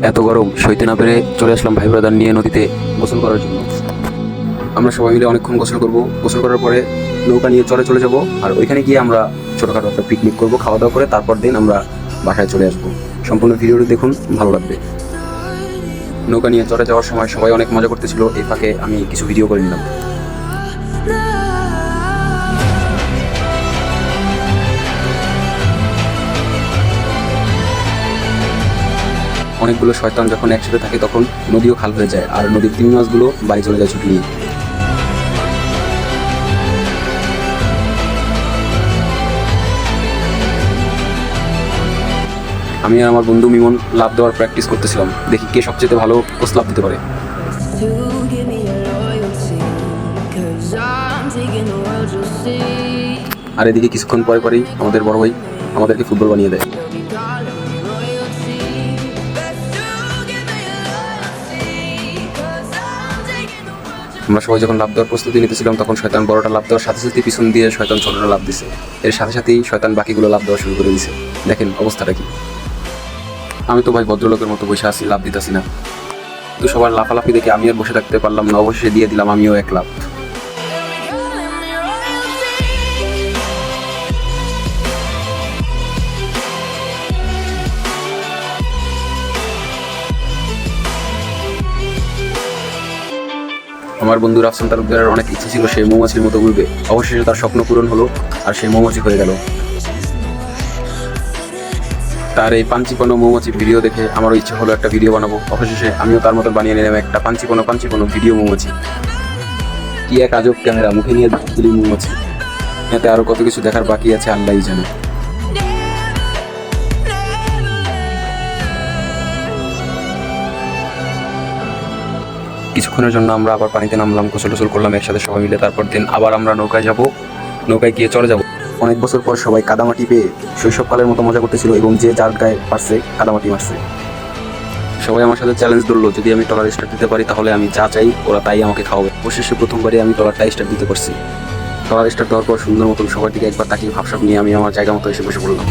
এত গরম সইতে না পেরে চলে আসলাম ভাই ব্রাদার নিয়ে নদীতে গোসল করার জন্য। আমরা সবাই মিলে অনেকক্ষণ গোসল করব। গোসল করার পরে নৌকা নিয়ে চলে যাব, আর ওইখানে গিয়ে আমরা ছোটোখাটো একটা পিকনিক করবো, খাওয়া দাওয়া করে তারপর দিন আমরা বাসায় চলে আসবো। সম্পূর্ণ ভিডিওটি দেখুন, ভালো লাগবে। নৌকা নিয়ে চলে যাওয়ার সময় সবাই অনেক মজা করতেছিল, এই ফাঁকে আমি কিছু ভিডিও করে নিলাম। অনেকগুলো শয়তান যখন একসাথে থাকে তখন নদীও খাল হয়ে যায়, আর নদীর তিমি মাছগুলো বাড়ি চলে যায় ছুটি নিয়ে। আমি আর আমার বন্ধু মিমন লাভ দেওয়ার প্র্যাকটিস করতেছিলাম, দেখি কে সবচেয়ে ভালো কোস লাভ দিতে পারে। আর এদিকে কিছুক্ষণ পরে পরেই আমাদের বড় ভাই আমাদেরকে ফুটবল বানিয়ে দেয়। আমরা সবাই যখন লাভ দেওয়ার প্রস্তুতি নিতেছিলাম তখন শয়তান বড়টা লাভ দেওয়ার সাথে সাথে পিছন দিয়ে শয়তান ছোটটা লাভ দিছে। এর সাথে সাথেই শয়তান বাকিগুলো লাভ দেওয়া শুরু করে দিছে। দেখেন অবস্থাটা কি। আমি তো ভাই ভদ্রলোকের মতো বসে আছি, লাভ দিতেছি না। তো সবার লাফালাফি দেখে আমি আর বসে থাকতে পারলাম না, অবশেষে দিয়ে দিলাম আমিও এক লাভ। আমার বন্ধু রাফসান তালুকদারের অনেক ইচ্ছা ছিল সেই মৌমাছির মতো উড়বে, অবশেষে তার স্বপ্ন পূরণ হলো আর সেই মৌমাছি হয়ে গেল। তার এই পাঞ্চিপনো মৌমাছি ভিডিও দেখে আমারও ইচ্ছে হলো একটা ভিডিও বানাবো। অবশেষে আমিও তার মতো বানিয়ে নিলাম একটা পাঞ্চিপনো ভিডিও মৌমাছি। কি এক আজব ক্যামেরা, মুখে নিয়ে দিলি মৌমাছি। এতে আরো কত কিছু দেখার বাকি আছে, আল্লাহই জানে। কিছুক্ষণের জন্য আমরা আবার পানিতে নামলাম, গোসল করলাম একসাথে সবাই মিলে। তারপর দিন আবার আমরা নৌকায় যাব, নৌকায় গিয়ে চলে যাব। অনেক বছর পর সবাই কাদামাটি পেয়ে শৈশবকালের মতো মজা করতেছিল, এবং যে যার গায়ে পারছে কাদামাটি মারছে। সবাই আমার সাথে চ্যালেঞ্জ ধরলো, যদি আমি ট্রলার স্টার্ট দিতে পারি তাহলে আমি যা চাই ওরা তাই আমাকে খাওয়াবে। অবশেষে প্রথমবারই আমি ট্রলারটা স্টার্ট দিতে পারছি। ট্রলার স্টার্ট দেওয়ার পর সুন্দর মতন সবার দিকে একবার তাকিয়ে ভাবসাব নিয়ে আমি আমার জায়গা মতো এসে বসে পড়লাম।